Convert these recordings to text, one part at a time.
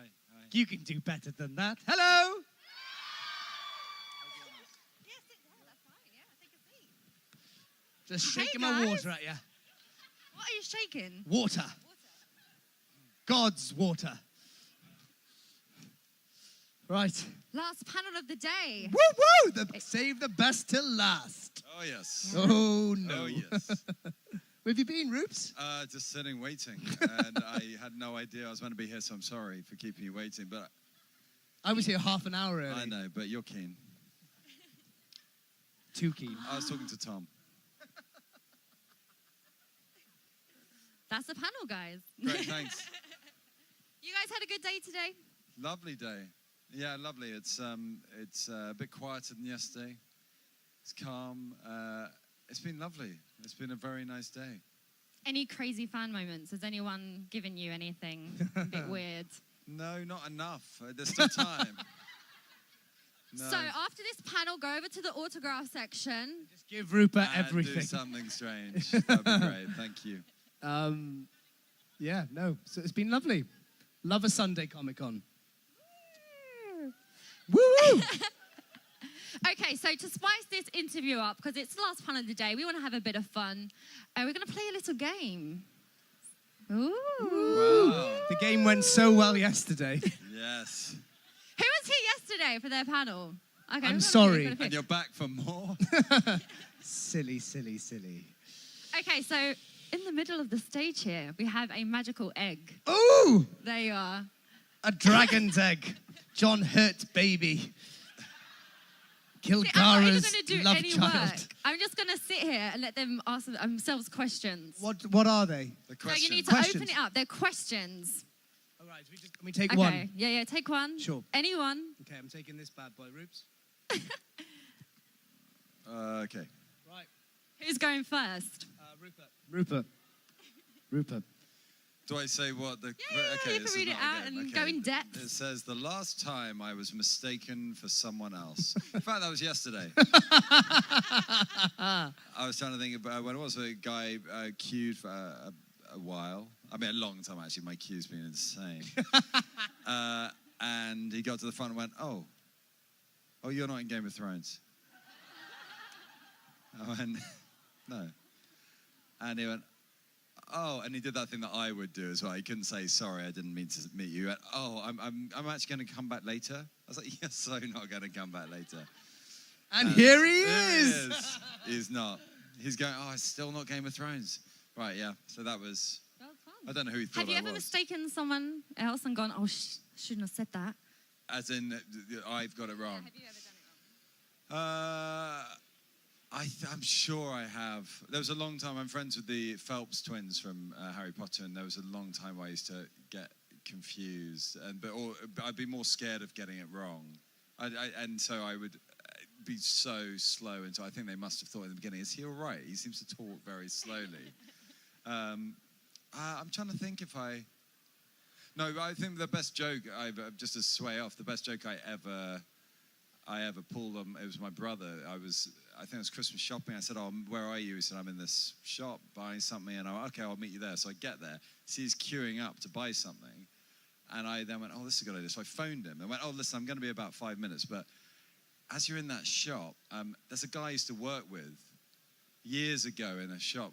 Hi. You can do better than that. Hello. Yes, that's fine. Yeah, take a seat. Just Hey, shaking my guys. water at you. What are you shaking? Water. God's water. Right. Last panel of the day. Woo woo! Save the best till last. Oh, yes. Oh no. Oh, yes. Where have you been, Roops? Just sitting, waiting. And I had no idea I was meant to be here, so I'm sorry for keeping you waiting. But I was here half an hour early. I know, but you're keen. Too keen. I was talking to Tom. That's the panel, guys. Great, thanks. You guys had a good day today? Lovely day. Yeah, lovely. It's a bit quieter than yesterday. It's calm. It's been lovely. It's been a very nice day. Any crazy fan moments? Has anyone given you anything a bit weird? No, not enough. There's still time. No. So after this panel, go over to the autograph section. Just give Rupert And everything. do something strange. That'd be great. Thank you. Yeah, no. So it's been lovely. Love a Sunday Comic-Con. Woo! Okay, so to spice this interview up, because it's the last panel of the day, we want to have a bit of fun. We're going to play a little game. Ooh. Wow. The game went so well yesterday. Yes. Who was here yesterday for their panel? Okay, I'm we've got a few, sorry. we've got a few. And you're back for more? Silly, silly, silly. Okay, so in the middle of the stage here, we have a magical egg. Ooh! There you are. A dragon's egg. John Hurt baby. See, I'm not even Kilgara's going to do love any child. work. I'm just going to sit here and let them ask themselves questions. What are they? The So question. you need to Questions. open it up. They're questions. All right, can we take Okay. one? Yeah, take one. Sure. Anyone. Okay, I'm taking this bad boy, Roops. Okay. Right. Who's going first? Rupert. Do I say what the... Yeah, okay, you this can is read it not a out game. and Okay. go in depth. It says, the last time I was mistaken for someone else. In fact, that was yesterday. I was trying to think about when it was a guy queued for a while. I mean, a long time, actually. My queue's been insane. And he got to the front and went, oh, you're not in Game of Thrones. I went, no. And he went, oh, and he did that thing that I would do as well. He couldn't say, sorry, I didn't mean to meet you. He went, oh, I'm actually going to come back later. I was like, yes, so not going to come back later. And here he There is. He's not. He's going, oh, it's still not Game of Thrones. Right, yeah. So that was, That was fun. I don't know who he thought Have you I ever was. mistaken someone else and gone, oh, shouldn't have said that? As in, I've got it wrong. Have you ever done it wrong? I'm sure I have. There was a long time, I'm friends with the Phelps twins from Harry Potter, and there was a long time where I used to get confused, but I'd be more scared of getting it wrong. And so I would be so slow, and so I think they must have thought in the beginning, is he all right? He seems to talk very slowly. I'm trying to think if I... No, I think the best joke, just to sway off, the best joke I ever pulled on, it was my brother. I think it was Christmas shopping. I said, oh, where are you? He said, I'm in this shop buying something. And I went, okay, I'll meet you there. So I get there, see he's queuing up to buy something. And I then went, oh, this is a good idea. So I phoned him and went, oh, listen, I'm going to be about 5 minutes. But as you're in that shop, there's a guy I used to work with years ago in a shop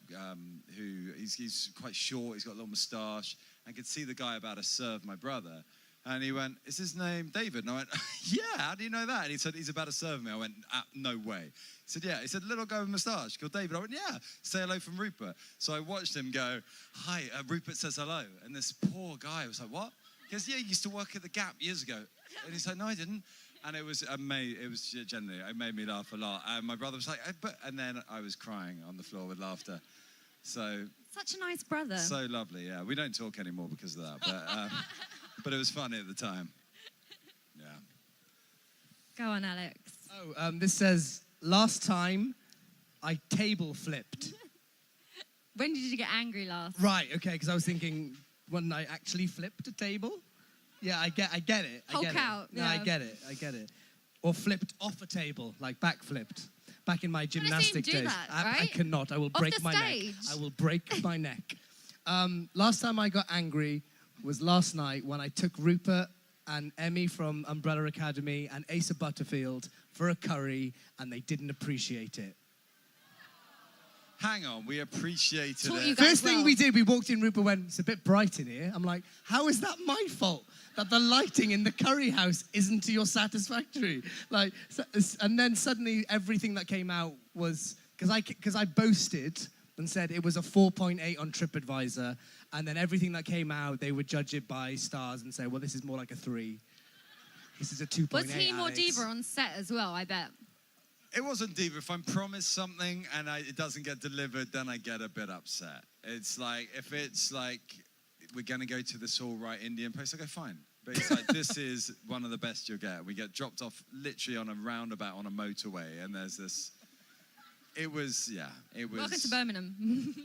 who he's quite short. He's got a little moustache. I could see the guy about to serve my brother. And he went, is his name David? And I went, yeah, how do you know that? And he said, he's about to serve me. I went, no way. He said, yeah. He said, little guy with a moustache called David. I went, yeah, say hello from Rupert. So I watched him go, hi, Rupert says hello. And this poor guy was like, what? He goes, yeah, he used to work at the Gap years ago. And he's like, no, I didn't. And it was generally, it made me laugh a lot. And my brother was like, and then I was crying on the floor with laughter. So. Such a nice brother. So lovely, yeah. We don't talk anymore because of that. But it was funny at the time. Yeah. Go on, Alex. Oh, this says, last time I table flipped. When did you get angry last? Right, okay, because I was thinking when I actually flipped a table. Yeah, I get it. Hulk out, No, yeah. I get it. Or flipped off a table, like backflipped. Back in my I've seen him gymnastic do days. that, I right? cannot. I will Off break the my stage? neck. I will break my neck. Last time I got angry was last night when I took Rupert and Emmy from Umbrella Academy and Asa Butterfield for a curry, and they didn't appreciate it. Hang on, we appreciated Taught you it. guys First thing well. we did, we walked in, Rupert went, it's a bit bright in here. I'm like, how is that my fault? That the lighting in the curry house isn't to your satisfactory? Like, and then suddenly everything that came out was, because I boasted and said it was a 4.8 on TripAdvisor, and then everything that came out, they would judge it by stars and say, well, this is more like a 3. This is a 2.8. Was he more Alex. diva on set as well, I bet? It wasn't diva. If I'm promised something and it doesn't get delivered, then I get a bit upset. It's like, if it's like, we're going to go to this all right Indian place, I go, fine. But it's like, this is one of the best you'll get. We get dropped off literally on a roundabout on a motorway, and there's this... It was. Welcome to Birmingham.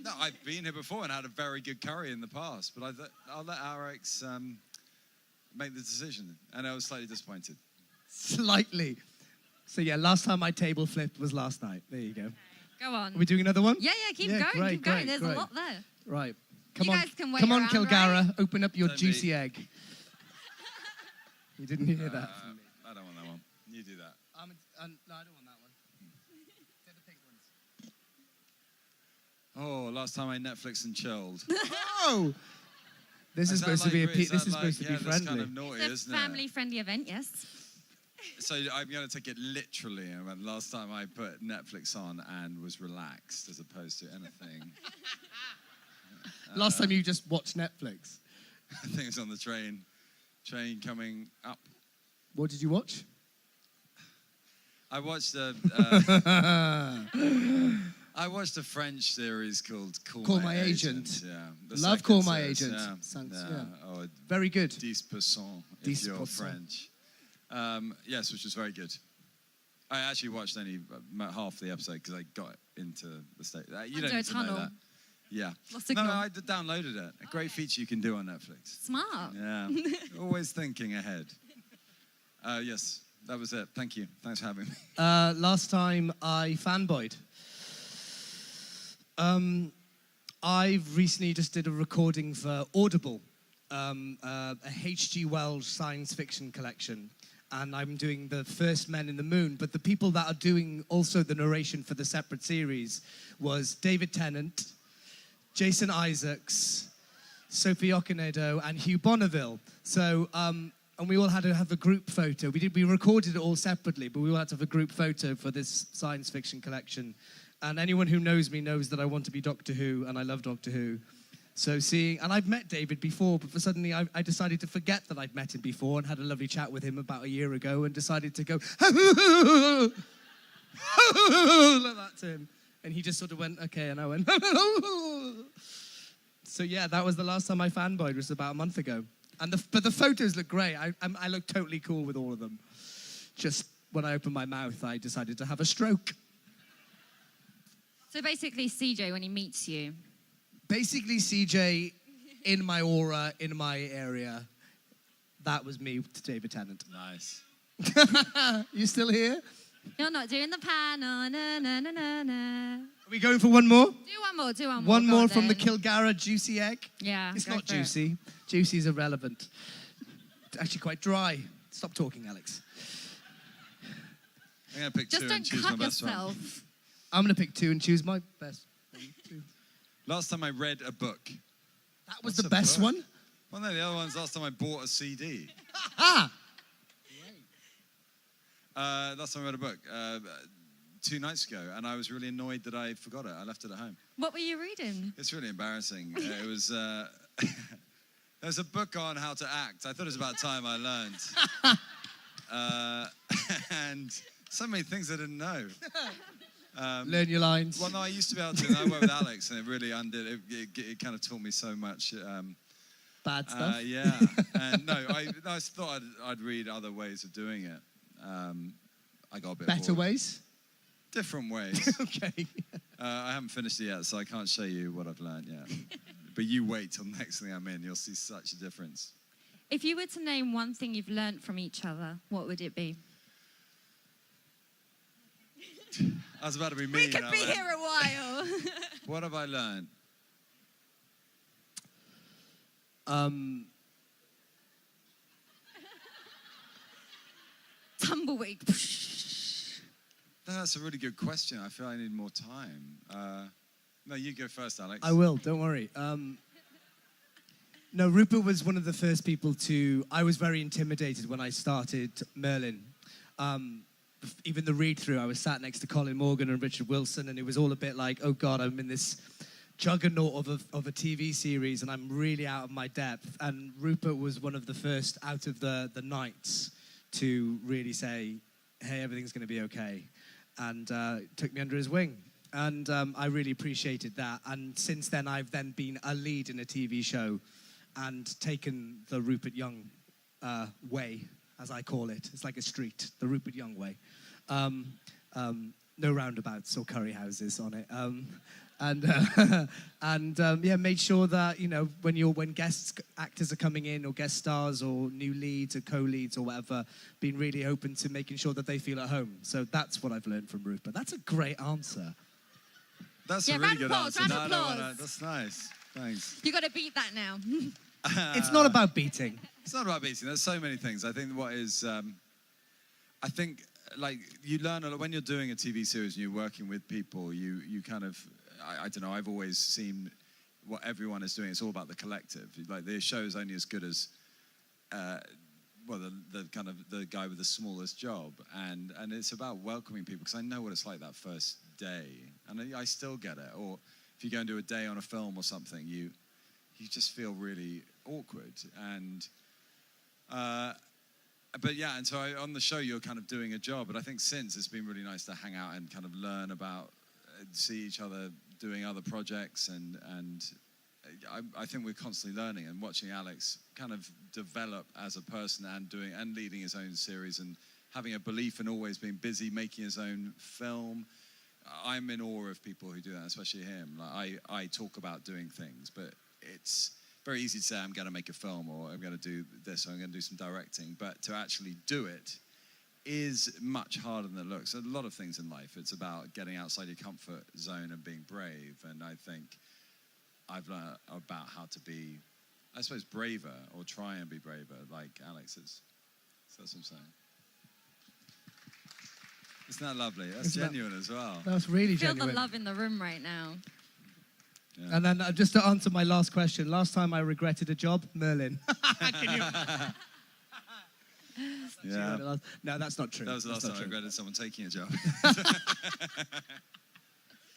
No, I've been here before and had a very good curry in the past, but I'll let Alex make the decision. And I was slightly disappointed. Slightly. So yeah, last time my table flipped was last night. There you go. Go on. Are we doing another one? Yeah, keep going, great, keep going. great, There's great. a lot there. Right. You guys can wait Come on, around, Kilgara. right? Open up your Don't juicy be- egg. You didn't hear that from me. I don't want that one. You do that. No, I don't want that one. They're the pink ones. Oh, last time I Netflix and chilled. Oh! This is supposed to be This friendly. That's kind of naughty, It's a isn't it? family-friendly event, yes. So I'm going to take it literally. And when last time I put Netflix on and was relaxed as opposed to anything. Last time you just watched Netflix. I think it's on the train coming up. What did you watch? I watched a French series called Call My Agent. Yeah, the Love second Call My series, Agent. Yeah. Sounds- yeah. yeah. Oh, Very good. 10% if 10%. you're French. Yes, which was very good. I actually watched only half the episode because I got into the state. You Under don't a need to know tunnel. that. Yeah. Lost No, signal. I downloaded it. A great feature you can do on Netflix. Smart. Yeah. Always thinking ahead. Yes, that was it. Thank you. Thanks for having me. Last time I fanboyed. I recently just did a recording for Audible, a H.G. Wells science fiction collection. And I'm doing the first Men in the Moon. But the people that are doing also the narration for the separate series was David Tennant, Jason Isaacs, Sophie Okonedo, and Hugh Bonneville. So, and we all had to have a group photo. We recorded it all separately, but we all had to have a group photo for this science fiction collection. And anyone who knows me knows that I want to be Doctor Who, and I love Doctor Who. So and I've met David before, but suddenly I decided to forget that I'd met him before and had a lovely chat with him about a year ago and decided to go, like that to him. And he just sort of went, okay, and I went, So yeah, that was the last time I fanboyed, was about a month ago. But the photos look great. I look totally cool with all of them. Just when I opened my mouth, I decided to have a stroke. So basically, CJ, when he meets you. Basically, CJ, in my aura, in my area, that was me to David Tennant. Nice. You still here? You're not doing the panel, na na na na na. Are we going for one more? Do one more, do one more. One Go more on from the then. Kilgara juicy egg. Yeah, It's go not for it. juicy. Juicy is irrelevant. It's actually quite dry. Stop talking, Alex. I'm going to pick Just two don't and choose cut my best one. yourself. I'm going to pick 2 and choose my best. 2. Last time I read a book. That was What's the a best book? one? Well, no, the other one's last time I bought a CD. Ah! Last time I read a book, 2 nights ago, and I was really annoyed that I forgot it. I left it at home. What were you reading? It's really embarrassing. It was... there's a book on how to act. I thought it was about time I learned. And so many things I didn't know. Learn your lines. Well, no, I used to be able to. And I worked with Alex, and it really undid. It kind of taught me so much. Bad stuff. Yeah. And no, I thought I'd read other ways of doing it. I got a bit Better bored. ways? Different ways. Okay. I haven't finished it yet, so I can't show you what I've learned yet. But you wait till next thing I'm in. You'll see such a difference. If you were to name one thing you've learnt from each other, what would it be? I was about to be mean. We could I be went, here a while. What have I learned? tumbleweed. That's a really good question. I feel I need more time. No, you go first, Alex. I will, don't worry. No, Rupert was one of the first people I was very intimidated when I started Merlin. Even the read-through, I was sat next to Colin Morgan and Richard Wilson, and it was all a bit like, oh God, I'm in this juggernaut of a TV series, and I'm really out of my depth. And Rupert was one of the first out of the knights to really say, hey, everything's going to be okay, and took me under his wing. And I really appreciated that. And since then, I've then been a lead in a TV show and taken the Rupert Young way, as I call it. It's like a street, the Rupert Young way. No roundabouts or curry houses on it. Made sure that, you know, when guest actors are coming in, or guest stars, or new leads, or co-leads, or whatever, being really open to making sure that they feel at home. So that's what I've learned from Rupert. That's a great answer. That's a really good answer. Round of applause. That's nice. Thanks. You got to beat that now. It's not about beating. It's not about beating. There's so many things. I think what is, I think, like, you learn a lot when you're doing a TV series and you're working with people. You kind of, I don't know. I've always seen what everyone is doing. It's all about the collective. Like, the show is only as good as, the kind of the guy with the smallest job, and it's about welcoming people, because I know what it's like that first day, and I still get it. Or if you go and do a day on a film or something, you just feel really awkward, and but yeah, and so on the show you're kind of doing a job. But I think since, it's been really nice to hang out and kind of learn about, see each other doing other projects, and I think we're constantly learning, and watching Alex kind of develop as a person, and leading his own series, and having a belief, and always being busy making his own film. I'm in awe of people who do that, especially him. Like, I talk about doing things, but it's very easy to say I'm going to make a film, or I'm going to do this, or I'm going to do some directing. But to actually do it is much harder than it looks. A lot of things in life, it's about getting outside your comfort zone and being brave. And I think I've learned about how to be, I suppose, braver, or try and be braver, like Alex is. So that's what I'm saying. Isn't that lovely? That's genuine as well. That's really Feel genuine. the love in the room right now. Yeah. And then just to answer my last question, last time I regretted a job, Merlin. Can you? Yeah. No, that's not true. That was the last time I regretted someone taking a job.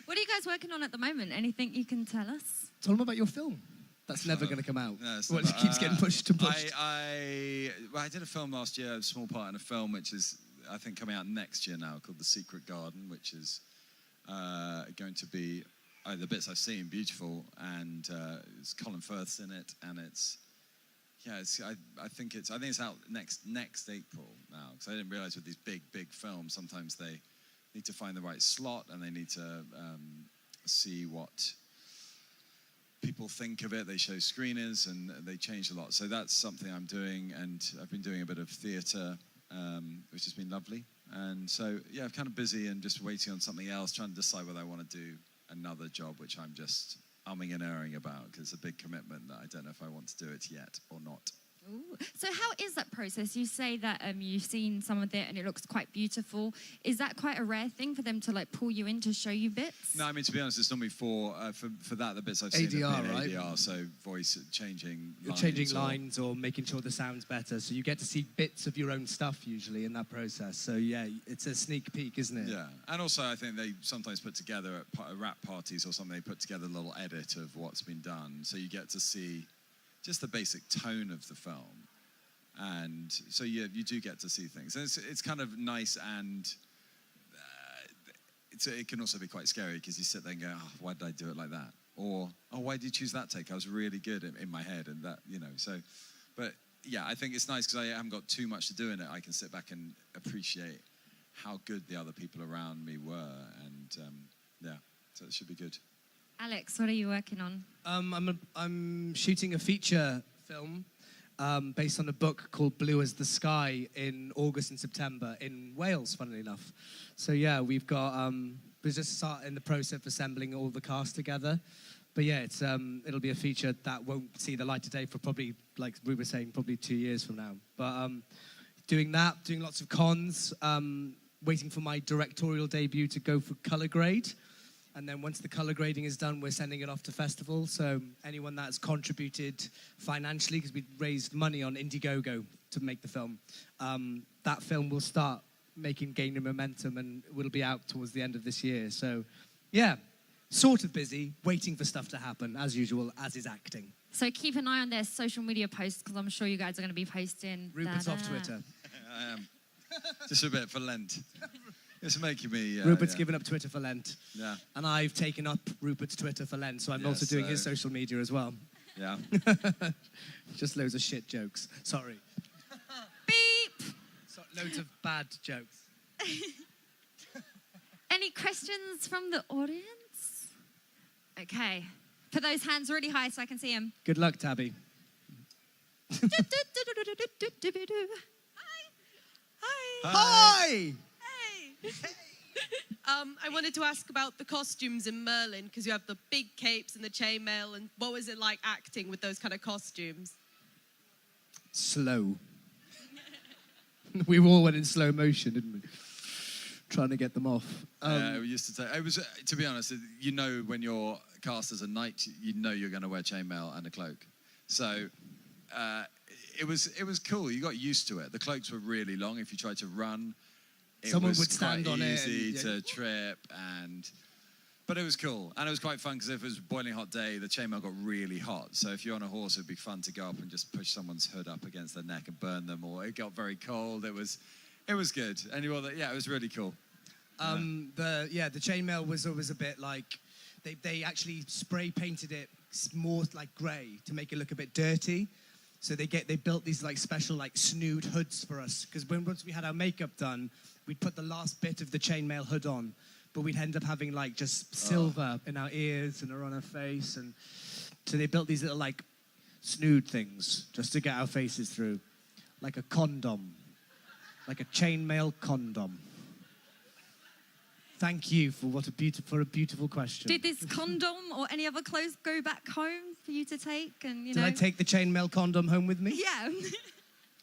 What are you guys working on at the moment? Anything you can tell us? Tell them about your film. That's never going to come out. No, Well, it keeps getting pushed and pushed. I did a film last year, a small part in a film, which is, I think, coming out next year now, called The Secret Garden, which is going to be, the bits I've seen, beautiful, and it's Colin Firth's in it, and it's, yeah, I think it's out next April now, because I didn't realize with these big films, sometimes they need to find the right slot, and they need to see what people think of it. They show screeners, and they change a lot. So that's something I'm doing, and I've been doing a bit of theatre, which has been lovely. And so, yeah, I'm kind of busy and just waiting on something else, trying to decide whether I want to do another job, which I'm just umming and erring about, because it's a big commitment that I don't know if I want to do it yet or not. Ooh. So how is that process? You say that you've seen some of it and it looks quite beautiful. Is that quite a rare thing for them to like pull you in to show you bits? No, I mean, to be honest, it's normally for that, the bits I've seen ADR, have been right? ADR, so voice changing lines. Changing lines or making sure the sound's better. So you get to see bits of your own stuff usually in that process. So yeah, it's a sneak peek, isn't it? Yeah, and also I think they sometimes put together at rap parties or something, they put together a little edit of what's been done. So you get to see just the basic tone of the film. And so you do get to see things. And it's kind of nice, and it can also be quite scary, because you sit there and go, oh, why did I do it like that? Or, oh, why did you choose that take? I was really good in my head, and that, you know. So, but yeah, I think it's nice because I haven't got too much to do in it. I can sit back and appreciate how good the other people around me were. And yeah, so it should be good. Alex, what are you working on? I'm shooting a feature film based on a book called Blue as the Sky in August and September in Wales, funnily enough. So yeah, we've got, we're just starting the process of assembling all the cast together. But yeah, it's it'll be a feature that won't see the light of day for probably, like we were saying, probably 2 years from now. But doing that, doing lots of cons, waiting for my directorial debut to go for colour grade. And then once the colour grading is done, we're sending it off to festivals. So anyone that's contributed financially, because we raised money on Indiegogo to make the film, that film will start gaining momentum, and will be out towards the end of this year. So, yeah, sort of busy, waiting for stuff to happen, as usual, as is acting. So keep an eye on their social media posts, because I'm sure you guys are going to be posting. Rupert's off Twitter. I am. Just a bit for Lent. It's making me... Rupert's given up Twitter for Lent. Yeah. And I've taken up Rupert's Twitter for Lent, so I'm also doing his social media as well. Yeah. Just loads of shit jokes. Sorry. Beep! Loads of bad jokes. Any questions from the audience? Okay. Put those hands really high so I can see them. Good luck, Tabby. Hi. Hi! Hey! I wanted to ask about the costumes in Merlin, because you have the big capes and the chainmail, and what was it like acting with those kind of costumes? Slow. We all went in slow motion, didn't we? Trying to get them off. We used to say, it was, to be honest, you know when you're cast as a knight, you know you're going to wear chainmail and a cloak. So it was cool. You got used to it. The cloaks were really long. If you tried to run, Someone would stand on it. Easy to trip, but it was cool. And it was quite fun, because if it was a boiling hot day, the chainmail got really hot. So if you're on a horse, it'd be fun to go up and just push someone's hood up against their neck and burn them. Or it got very cold. It was good. And it was really cool. The chainmail was always a bit like, they actually spray painted it more like grey to make it look a bit dirty. So they built these like special like snood hoods for us, because once we had our makeup done, we'd put the last bit of the chainmail hood on, but we'd end up having like just silver in our ears and on our face, and so they built these little like snood things just to get our faces through, like a condom, like a chainmail condom. Thank you for a beautiful question. Did this condom or any other clothes go back home for you to take? And Did I take the chainmail condom home with me? Yeah.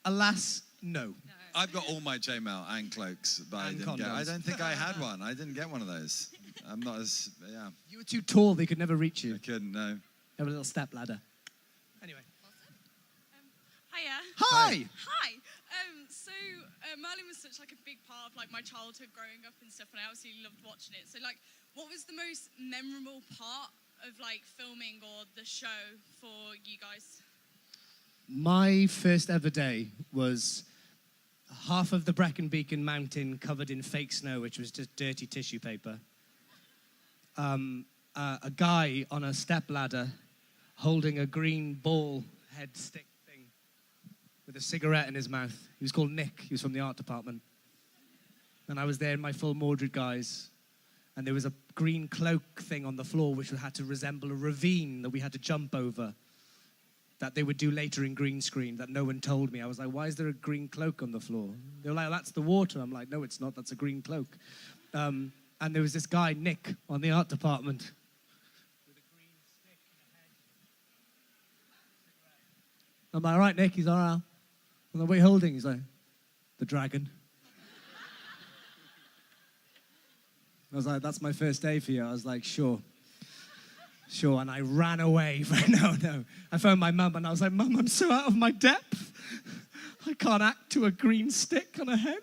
Alas, no. I've got all my chainmail and cloaks, but I don't think I had one. I didn't get one of those. I'm not as, yeah. You were too tall, they could never reach you. I couldn't, no. You have a little step ladder. Anyway. Hiya. Hi! Hi. Merlin was such like a big part of like my childhood growing up and stuff, and I absolutely loved watching it. So like, what was the most memorable part of like filming or the show for you guys? My first ever day was half of the Brecon Beacon mountain covered in fake snow, which was just dirty tissue paper. A guy on a step ladder holding a green ball head stick thing with a cigarette in his mouth. He was called Nick. He was from the art department. And I was there in my full Mordred guise. And there was a green cloak thing on the floor which had to resemble a ravine that we had to jump over, that they would do later in green screen, that no one told me. I was like, why is there a green cloak on the floor? They were like, that's the water. I'm like, no, it's not. That's a green cloak. And there was this guy, Nick, on the art department with a green stick in a head. I'm like, all right, Nick. He's all right. I'm like, what are you holding? He's like, the dragon. I was like, that's my first day for you. I was like, sure. And I ran away. No. I phoned my mum and I was like, Mum, I'm so out of my depth. I can't act to a green stick on a head.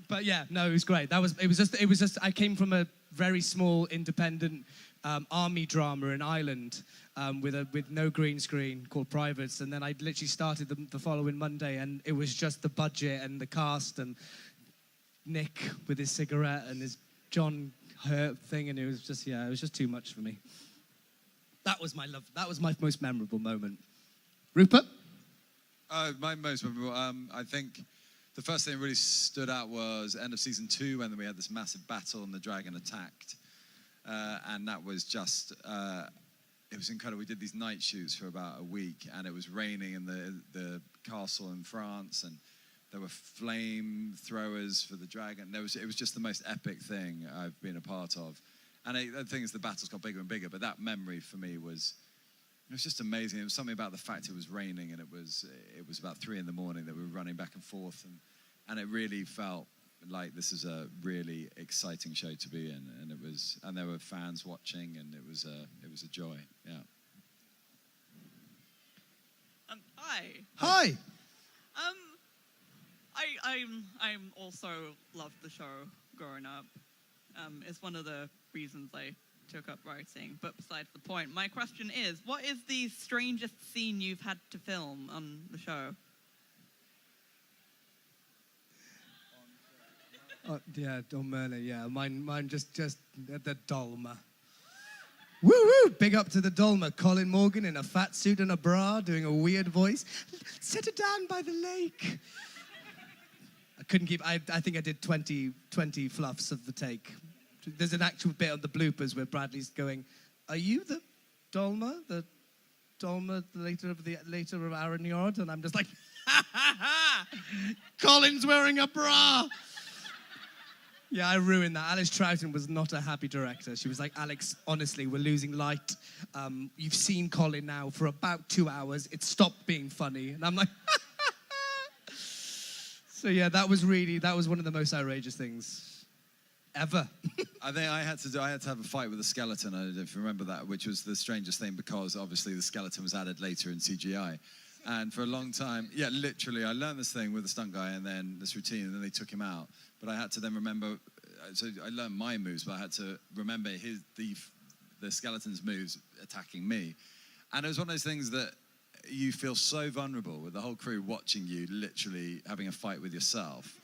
But yeah, no, it was great. It was just. I came from a very small, independent army drama in Ireland with no green screen called Privates, and then I literally started the following Monday, and it was just the budget and the cast and Nick with his cigarette and his John Hurt thing, and it was just too much for me. That was my most memorable moment. Rupert? My most memorable, I think the first thing that really stood out was end of season 2 when we had this massive battle and the dragon attacked. And that was just, it was incredible. We did these night shoots for about a week, and it was raining in the castle in France, and there were flame throwers for the dragon. It was just the most epic thing I've been a part of. And the thing is, the battles got bigger and bigger, but that memory for me was just amazing. It was something about the fact it was raining, and it was was about 3 a.m. that we were running back and forth, and it really felt like this is a really exciting show to be in, and there were fans watching, and it was a joy. Yeah. Hi. Hi. I'm also loved the show growing up. It's one of the reasons I took up writing. But besides the point, my question is, what is the strangest scene you've had to film on the show? Yeah, Don Merlin. Yeah, mine just the Dolma. Woo woo! Big up to the Dolma. Colin Morgan in a fat suit and a bra, doing a weird voice. Set it down by the lake. I couldn't keep. I think I did 20 fluffs of the take. There's an actual bit on the bloopers where Bradley's going, "Are you the Dolma? The Dolma, later of Aaron Yard?" And I'm just like, "Ha ha ha! Colin's wearing a bra." Yeah, I ruined that. Alice Troughton was not a happy director. She was like, "Alex, honestly, we're losing light. You've seen Colin now for about 2 hours. It stopped being funny." And I'm like, so yeah, that was one of the most outrageous things ever. I think I had to have a fight with a skeleton. I don't know if you remember that, which was the strangest thing because obviously the skeleton was added later in CGI. And for a long time, yeah, literally, I learned this thing with the stunt guy and then this routine, and then they took him out. But I had to then remember, so I learned my moves, but I had to remember the skeleton's moves attacking me. And it was one of those things that you feel so vulnerable with the whole crew watching you literally having a fight with yourself.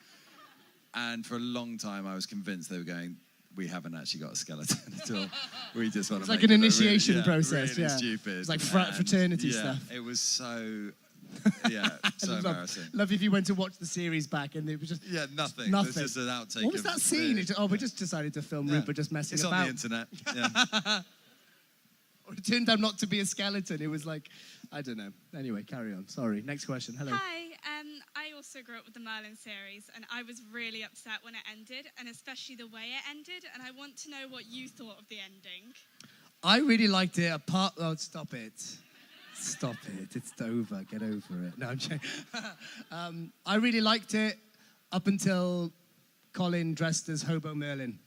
And for a long time, I was convinced they were going, "We haven't actually got a skeleton at all. We just want to make like an it initiation really, process, really yeah. stupid." It's like fraternity yeah, stuff. It was so, so embarrassing. Love if you went to watch the series back and it was just Nothing. Nothing. There's just an outtake. What was that scene? We just decided to film Rupert just messing it's about. It's on the internet. Yeah. Or it turned out not to be a skeleton. It was like, I don't know. Anyway, carry on. Sorry. Next question. Hello. Hi, I also grew up with the Merlin series, and I was really upset when it ended, and especially the way it ended, and I want to know what you thought of the ending. I really liked it. Oh, stop it. Stop it. It's over. Get over it. No, I'm joking. I really liked it up until Colin dressed as Hobo Merlin.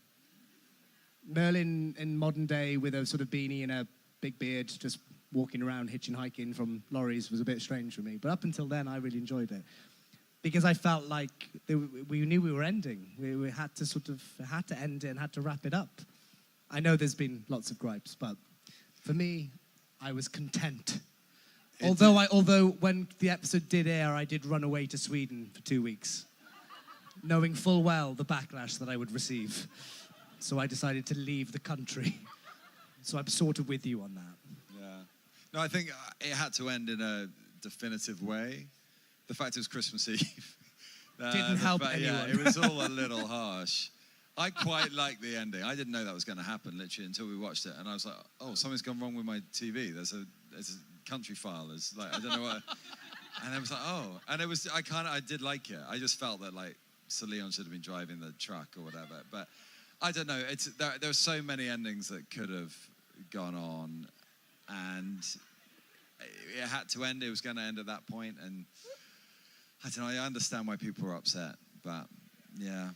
Merlin in modern day with a sort of beanie and a big beard, just walking around hitchhiking from lorries was a bit strange for me. But up until then, I really enjoyed it. Because I felt like we knew we were ending. We had to end it and had to wrap it up. I know there's been lots of gripes, but for me, I was content. Although when the episode did air, I did run away to Sweden for 2 weeks, knowing full well the backlash that I would receive. So I decided to leave the country. So I'm sort of with you on that. Yeah. No, I think it had to end in a definitive way. The fact it was Christmas Eve. Didn't help anyone. Yeah, it was all a little harsh. I quite liked the ending. I didn't know that was going to happen, literally, until we watched it. And I was like, oh, something's gone wrong with my TV. There's a country file. There's like, I don't know what. And I was like, oh. And it was, I did like it. I just felt that, like, Sir Leon should have been driving the truck or whatever. But I don't know. There were so many endings that could have gone on. And it had to end. It was going to end at that point. And I don't know. I understand why people were upset. But, yeah.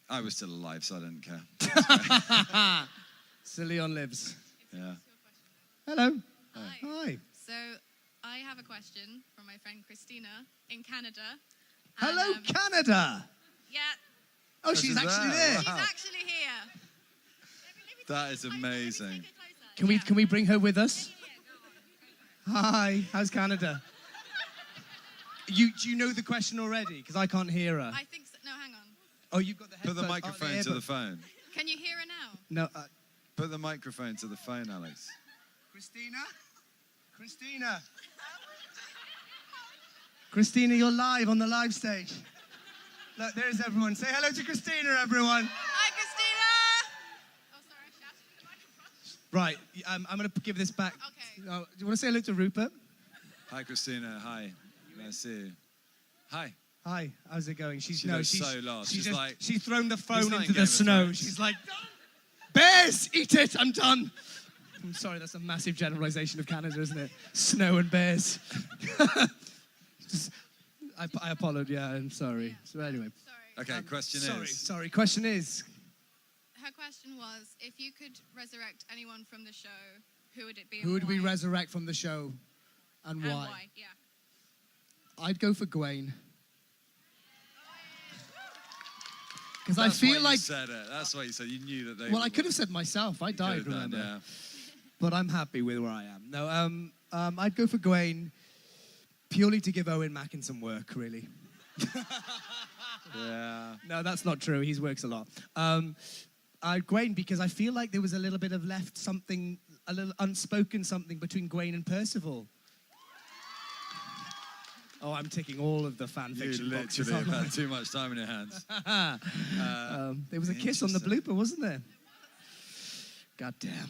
I was still alive, so I didn't care. Sir Leon lives. Yeah. Hello. Hi. Hi. So I have a question from my friend Christina in Canada. Hello, Canada. Yeah, Oh, she's actually there. she's actually here. That is amazing. Can we bring her with us? Hi. How's Canada? Do you know the question already? Because I can't hear her. I think so. No, hang on. Oh, you've got the Put headphones. the microphone to the phone. Can you hear her now? No. Put the microphone to the phone, Alex. Christina? Christina, you're live on the live stage. Look, there's everyone. Say hello to Christina, everyone. Hi, Christina! Oh, sorry, I shouted in the microphone. Right, I'm going to give this back. Okay. Do you want to say hello to Rupert? Hi, Christina. Hi. Nice to see you. Hi. Hi, how's it going? She's She looks so lost. She's thrown the phone not into in Game the of snow. Thrones. She's like, bears, eat it, I'm done. I'm sorry, that's a massive generalization of Canada, isn't it? Snow and bears. I apologize. Yeah, I'm sorry. Yeah. So anyway. Sorry. Okay, question is. Sorry. Question is. Her question was, if you could resurrect anyone from the show, who would it be? Who and would we why? resurrect from the show, and why? And why? Yeah. I'd go for Gawain. Because I That's why feel you like. said it. That's why you said. You knew that they. Well, I could have said myself. I died, could've done, remember? But I'm happy with where I am. No, I'd go for Gawain purely to give Owen Mackin some work, really. Yeah. No, that's not true. He works a lot. Gawain, because I feel like there was a little bit of left something, a little unspoken something between Gawain and Percival. Oh, I'm ticking all of the fan You fiction boxes. literally aren't I? had too much time in your hands. There was a kiss on the blooper, wasn't there? God damn.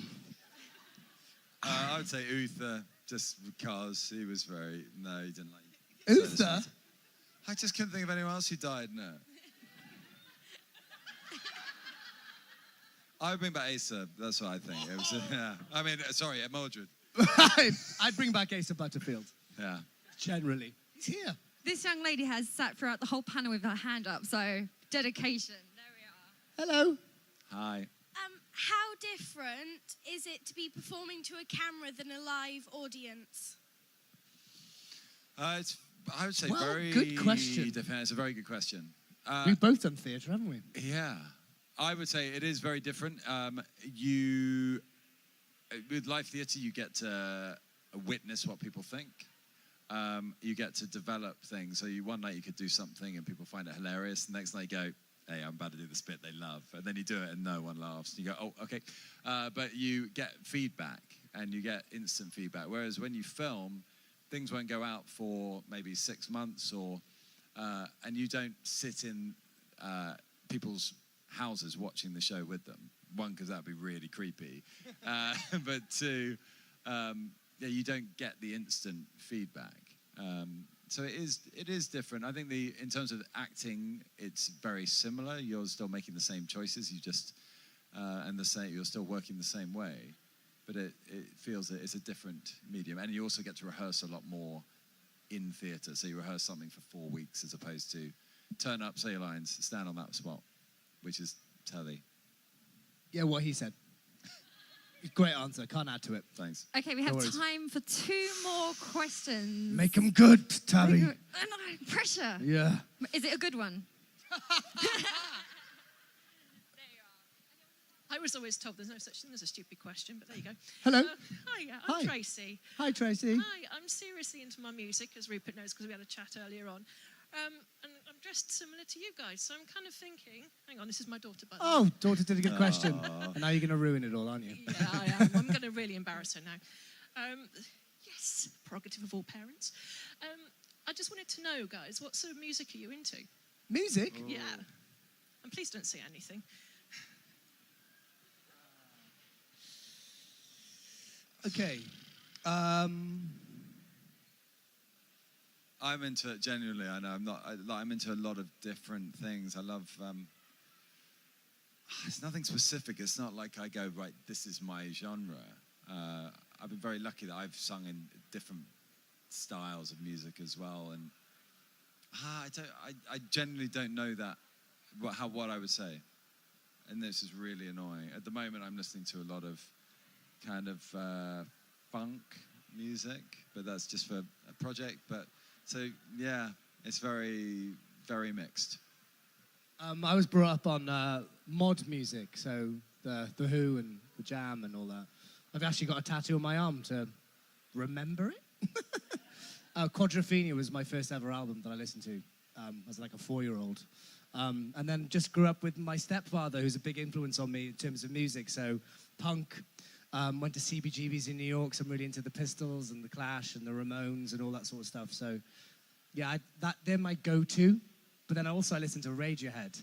I would say Uther, just because he was very. No, he didn't like. Uther? I just couldn't think of anyone else who died. No. I would bring back Asa. That's what I think. It was. Yeah. I mean, sorry, Mildred. I'd bring back Asa Butterfield. Yeah. Generally. He's here. This young lady has sat throughout the whole panel with her hand up, so dedication. There we are. Hello. Hi. How different is it to be performing to a camera than a live audience? I would say Well, very good question. different. It's a very good question. We've both done theatre, haven't we? Yeah. I would say it is very different. With live theatre, you get to witness what people think. You get to develop things. So one night you could do something and people find it hilarious. The next night you go, hey, I'm about to do this bit they love. And then you do it and no one laughs. And you go, oh, okay. But you get feedback and you get instant feedback. Whereas when you film, things won't go out for maybe 6 months and you don't sit in people's houses watching the show with them. One, because that'd be really creepy. But two, you don't get the instant feedback. So it is different. I think in terms of acting, it's very similar. You're still making the same choices. You just you're still working the same way, but it feels that it's a different medium. And you also get to rehearse a lot more in theatre. So you rehearse something for 4 weeks as opposed to turn up, say your lines, stand on that spot, which is telly. Yeah, what he said. Great answer. Can't add to it. Thanks. Okay, we No have worries. time for 2 more questions. Make them good, Tabby. No, pressure. Yeah. Is it a good one? I was always told there's no such thing as a stupid question, but there you go. Hello. Hi, Hi. I'm Tracy. Hi, Tracy. Hi, I'm seriously into my music, as Rupert knows, because we had a chat earlier on. And I'm dressed similar to you guys, so I'm kind of thinking, hang on, this is my daughter, by the way. Oh, daughter did a good question. And now you're going to ruin it all, aren't you? Yeah, I am. I'm going to really embarrass her now. Yes, prerogative of all parents. I just wanted to know, guys, what sort of music are you into? Music? Yeah. And please don't say anything. Okay. I'm into genuinely. I know I'm not. I'm into a lot of different things. I love. It's nothing specific. It's not like I go right. This is my genre. I've been very lucky that I've sung in different styles of music as well. And I genuinely don't know that. What I would say. And this is really annoying. At the moment, I'm listening to a lot of kind of funk music, but that's just for a project. But so yeah, it's very, very mixed. I was brought up on mod music, so the Who and the Jam and all that. I've actually got a tattoo on my arm to remember it. Quadrophenia was my first ever album that I listened to as like a 4-year-old. And then just grew up with my stepfather, who's a big influence on me in terms of music. So punk, went to CBGB's in New York, so I'm really into the Pistols and the Clash and the Ramones and all that sort of stuff. So yeah, they're my go-to. But then I listen to Radiohead.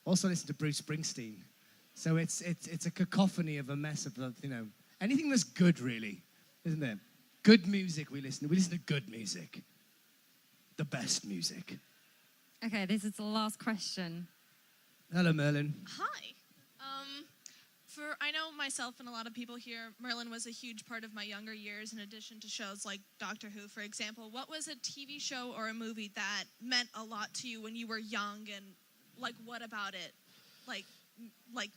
Also listen to Bruce Springsteen. So it's a cacophony of a mess of, anything that's good, really, isn't it? Good music we listen to. We listen to good music. The best music. Okay, this is the last question. Hello, Merlin. Hi. I know myself and a lot of people here, Merlin was a huge part of my younger years in addition to shows like Doctor Who, for example. What was a TV show or a movie that meant a lot to you when you were young, and like what about it like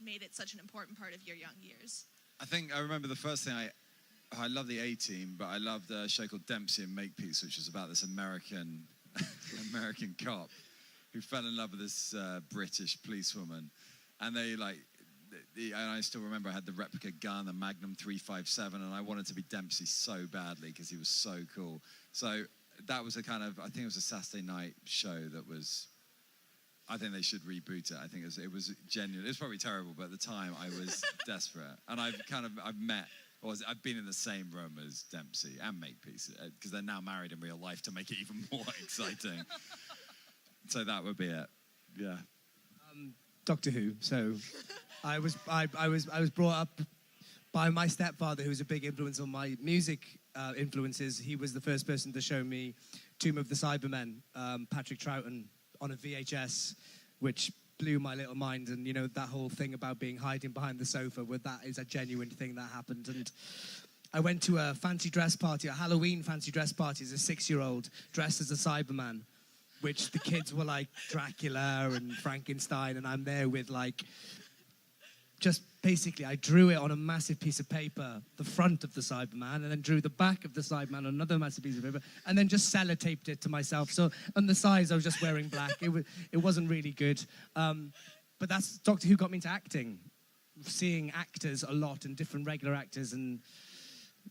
made it such an important part of your young years? I think I remember the first thing I love the A-Team, but I loved a show called Dempsey and Makepeace, which was about this American cop who fell in love with this British policewoman, and and I still remember I had the replica gun, the Magnum 357, and I wanted to be Dempsey so badly because he was so cool. So that was I think it was a Saturday night show that was. I think they should reboot it. I think it was genuine. It was probably terrible, but at the time I was desperate, and I've been in the same room as Dempsey and Makepeace because they're now married in real life to make it even more exciting. So that would be it. Yeah. Doctor Who. So I was brought up by my stepfather, who was a big influence on my music influences. He was the first person to show me Tomb of the Cybermen, Patrick Troughton, on a VHS, which blew my little mind. And, you know, that whole thing about hiding behind the sofa, where that is a genuine thing that happened. And I went to a fancy dress party, a Halloween fancy dress party as a 6-year-old, dressed as a Cyberman, which the kids were like Dracula and Frankenstein, and I'm there with just basically I drew it on a massive piece of paper, the front of the Cyberman, and then drew the back of the Cyberman on another massive piece of paper, and then just sellotaped it to myself. So on the sides I was just wearing black. It wasn't really good. But that's Doctor Who got me into acting, seeing actors a lot and different regular actors, and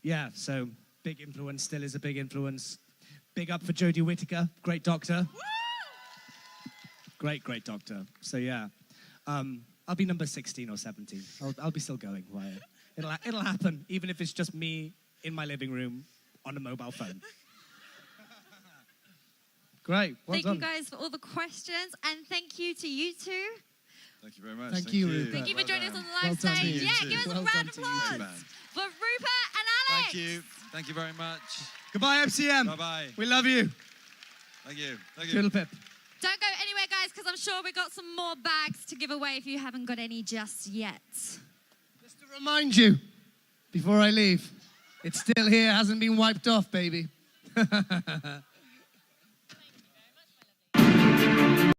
yeah, so big influence, still is a big influence. Big up for Jodie Whittaker, great doctor. Great doctor. So yeah, I'll be number 16 or 17. I'll be still going. It'll happen, even if it's just me in my living room on a mobile phone. Great. Well done. Thank you guys for all the questions, and thank you to you two. Thank you very much. Thank you, Rupert. Thank you for joining us on the Well live done to stage. you Yeah, too. give us Well a round done of to you applause too. for Rupert and Alex. Thank you. Thank you very much. Goodbye, MCM. Bye-bye. We love you. Thank you. Fiddle Pip. Don't go anywhere, guys, because I'm sure we got some more bags to give away if you haven't got any just yet. Just to remind you, before I leave, it's still here, hasn't been wiped off, baby.